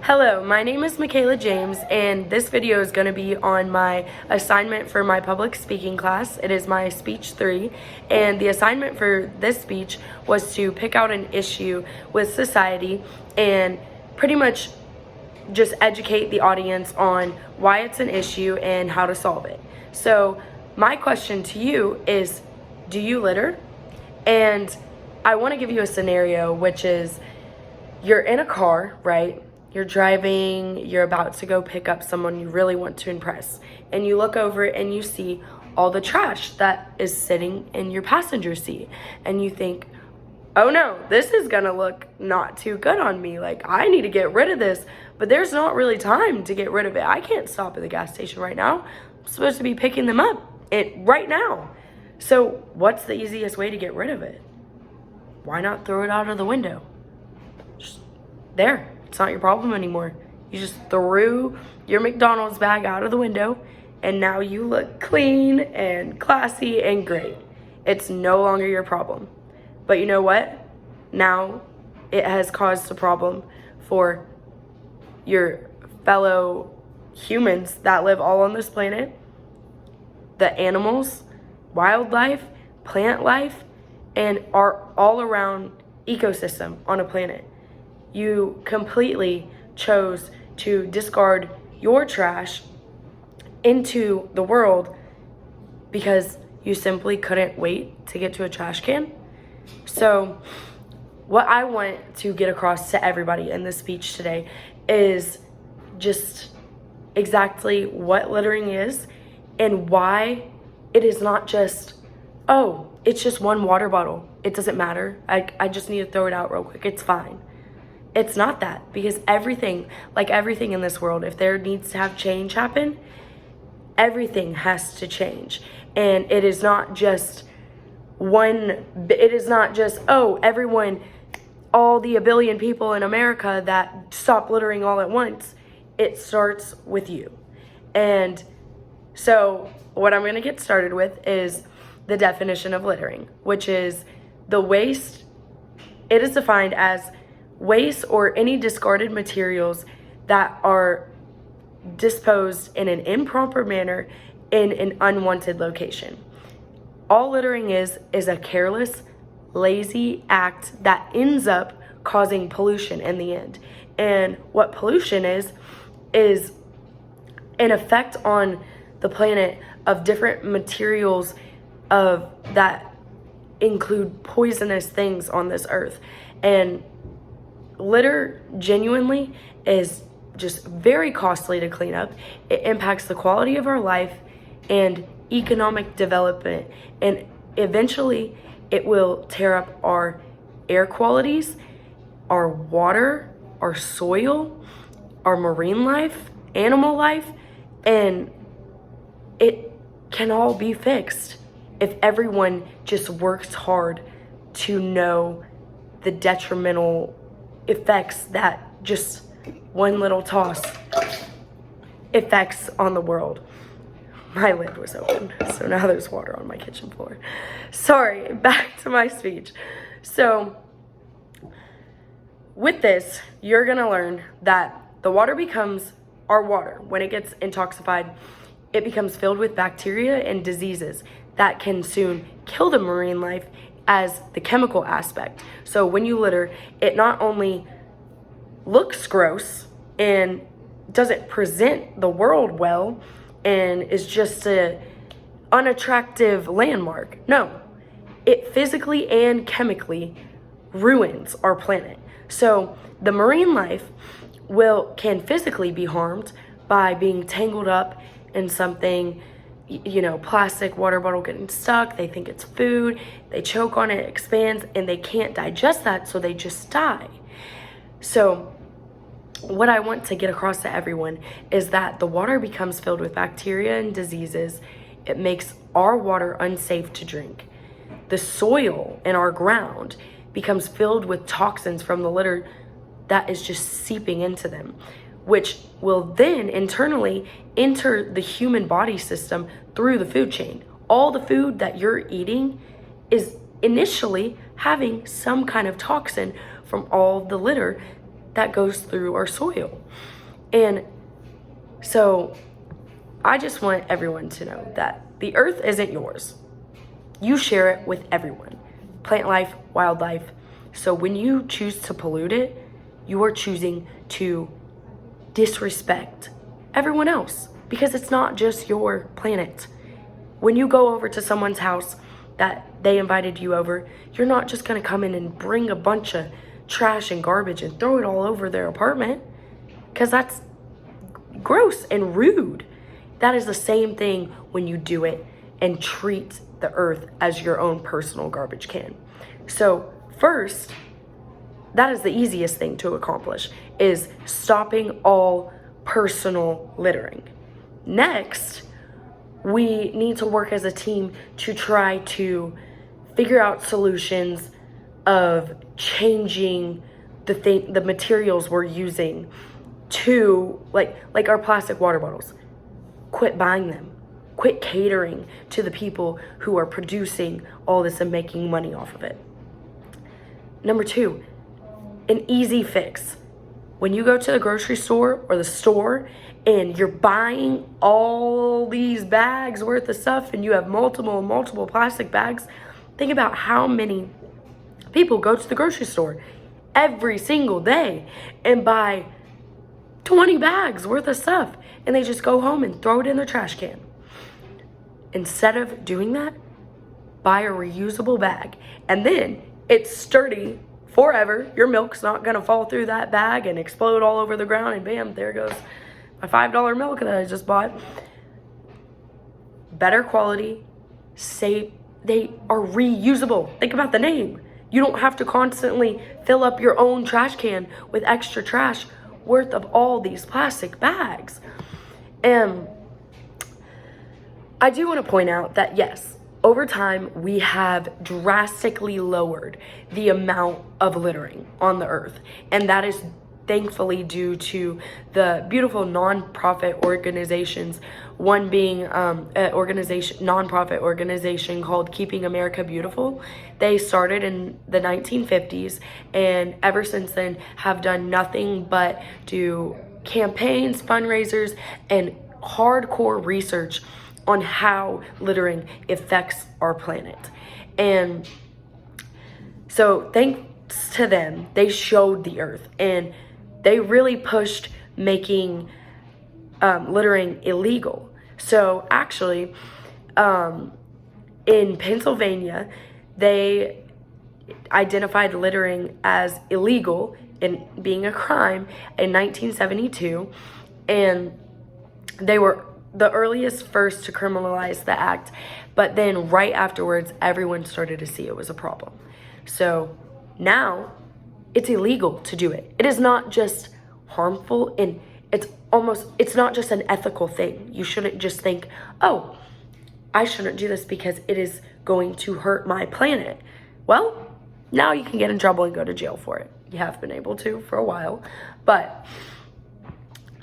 Hello, my name is Michaela James, and this video is going to be on my assignment for my public speaking class. It is my speech 3, and the assignment for this speech was to pick out an issue with society and pretty much just educate the audience on why it's an issue and how to solve it. So my question to you is, do you litter? And I want to give you a scenario, which is you're in a car, right? You're driving, you're about to go pick up someone you really want to impress, and you look over and you see all the trash that is sitting in your passenger seat, and you think, oh no, this is gonna look not too good on me, like I need to get rid of this, but there's not really time to get rid of it. I can't stop at the gas station right now. I'm supposed to be picking them up right now. So what's the easiest way to get rid of it? Why not throw it out of the window? Just there. It's not your problem anymore. You just threw your McDonald's bag out of the window, and now you look clean and classy and great. It's no longer your problem. But you know what? Now it has caused a problem for your fellow humans that live all on this planet, the animals, wildlife, plant life, and our all around ecosystem on a planet. You completely chose to discard your trash into the world because you simply couldn't wait to get to a trash can. So what I want to get across to everybody in this speech today is just exactly what littering is and why it is not just, oh, it's just one water bottle. It doesn't matter. I just need to throw it out real quick. It's fine. It's not that, because everything, like everything in this world, if there needs to have change happen, everything has to change. And it is not just oh, everyone, all the 1 billion people in America that stop littering all at once. It starts with you. And so what I'm going to get started with is the definition of littering, which is the waste. It is defined as waste or any discarded materials that are disposed in an improper manner in an unwanted location. All littering is a careless, lazy act that ends up causing pollution in the end. And what pollution is an effect on the planet of different materials that include poisonous things on this earth. And litter genuinely is just very costly to clean up. It impacts the quality of our life and economic development, and eventually it will tear up our air qualities, our water, our soil, our marine life, animal life, and it can all be fixed if everyone just works hard to know the detrimental effects that just one little toss effects on the world. My lid was open, so now there's water on my kitchen floor. Sorry, back to my speech. So with this, you're gonna learn that the water becomes our water. When it gets intoxicated, it becomes filled with bacteria and diseases that can soon kill the marine life as the chemical aspect. So when you litter, it not only looks gross and doesn't present the world well and is just an unattractive landmark. No, it physically and chemically ruins our planet. So the marine life can physically be harmed by being tangled up in something, plastic water bottle getting stuck. They think it's food, they choke on it, it expands, and they can't digest that, so they just die. So what I want to get across to everyone is that the water becomes filled with bacteria and diseases. It makes our water unsafe to drink. The soil in our ground becomes filled with toxins from the litter that is just seeping into them, which will then internally enter the human body system through the food chain. All the food that you're eating is initially having some kind of toxin from all the litter that goes through our soil. And so I just want everyone to know that the earth isn't yours. You share it with everyone, plant life, wildlife. So when you choose to pollute it, you are choosing to disrespect everyone else, because it's not just your planet. When you go over to someone's house that they invited you over, you're not just gonna come in and bring a bunch of trash and garbage and throw it all over their apartment, because that's gross and rude. That is the same thing when you do it and treat the earth as your own personal garbage can. So first, that is the easiest thing to accomplish, is stopping all personal littering. Next, we need to work as a team to try to figure out solutions of changing the materials we're using to, like our plastic water bottles. Quit buying them. Quit catering to the people who are producing all this and making money off of it. Number 2, an easy fix. When you go to the grocery store or the store and you're buying all these bags worth of stuff and you have multiple plastic bags, think about how many people go to the grocery store every single day and buy 20 bags worth of stuff, and they just go home and throw it in their trash can. Instead of doing that, buy a reusable bag, and then it's sturdy forever. Your milk's not gonna fall through that bag and explode all over the ground, and bam, there goes my $5 milk that I just bought. Better quality, safe, they are reusable. Think about the name. You don't have to constantly fill up your own trash can with extra trash worth of all these plastic bags. And I do want to point out that yes, over time we have drastically lowered the amount of littering on the earth, and that is thankfully due to the beautiful nonprofit organizations, one being an nonprofit organization called Keeping America Beautiful. They started in the 1950s, and ever since then have done nothing but do campaigns, fundraisers, and hardcore research on how littering affects our planet. And so thanks to them, they showed the earth, and they really pushed making littering illegal. So actually, in Pennsylvania, they identified littering as illegal and being a crime in 1972, and they were the earliest first to criminalize the act, but then right afterwards, everyone started to see it was a problem. So now it's illegal to do it. It is not just harmful, and it's not just an ethical thing. You shouldn't just think, oh, I shouldn't do this because it is going to hurt my planet. Well, now you can get in trouble and go to jail for it. You have been able to for a while, but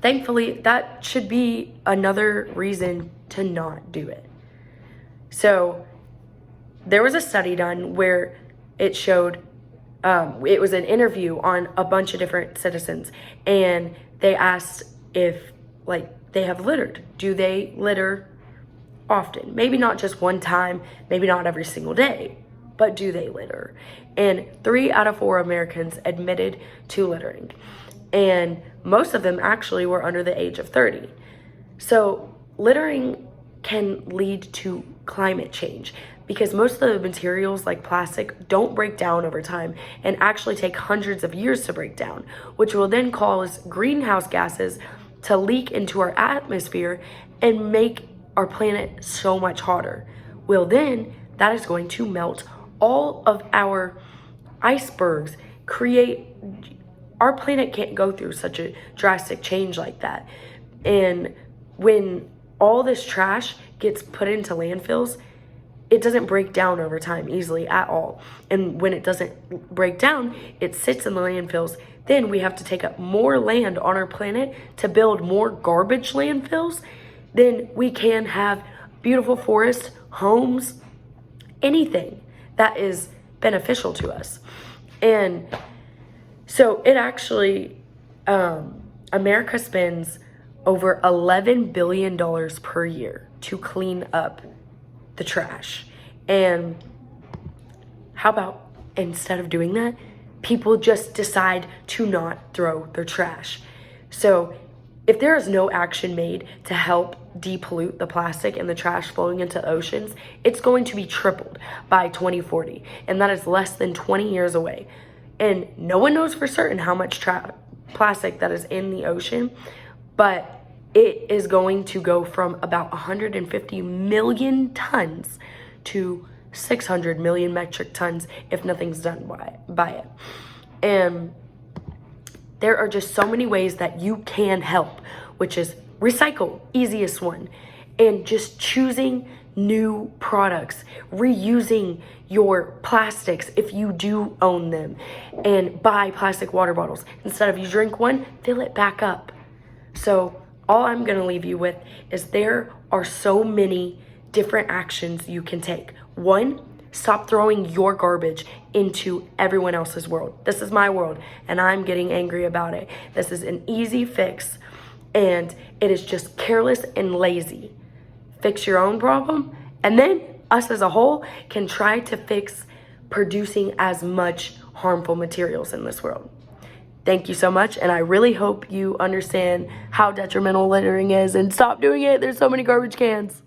thankfully that should be another reason to not do it. So there was a study done where it showed, it was an interview on a bunch of different citizens, and they asked if they have littered. Do they litter often? Maybe not just one time, maybe not every single day, but do they litter? And 3 out of 4 Americans admitted to littering, and most of them actually were under the age of 30. So littering can lead to climate change, because most of the materials like plastic don't break down over time and actually take hundreds of years to break down, which will then cause greenhouse gases to leak into our atmosphere and make our planet so much hotter. Well, then that is going to melt all of our icebergs, our planet can't go through such a drastic change like that. And when all this trash gets put into landfills, it doesn't break down over time easily at all. And when it doesn't break down, it sits in the landfills. Then we have to take up more land on our planet to build more garbage landfills. Then we can have beautiful forests, homes, anything that is beneficial to us. And So it actually, America spends over $11 billion per year to clean up the trash. And how about instead of doing that, people just decide to not throw their trash? So if there is no action made to help depollute the plastic and the trash flowing into oceans, it's going to be tripled by 2040. And that is less than 20 years away. And no one knows for certain how much plastic that is in the ocean, but it is going to go from about 150 million tons to 600 million metric tons if nothing's done by it. And there are just so many ways that you can help, which is recycle, easiest one, and just choosing new products, reusing your plastics if you do own them, and buy plastic water bottles. Instead of you drink one, fill it back up. So all I'm gonna leave you with is there are so many different actions you can take. One, stop throwing your garbage into everyone else's world. This is my world, and I'm getting angry about it. This is an easy fix, and it is just careless and lazy. Fix your own problem, and then us as a whole can try to fix producing as much harmful materials in this world. Thank you so much, and I really hope you understand how detrimental littering is, and stop doing it. There's so many garbage cans.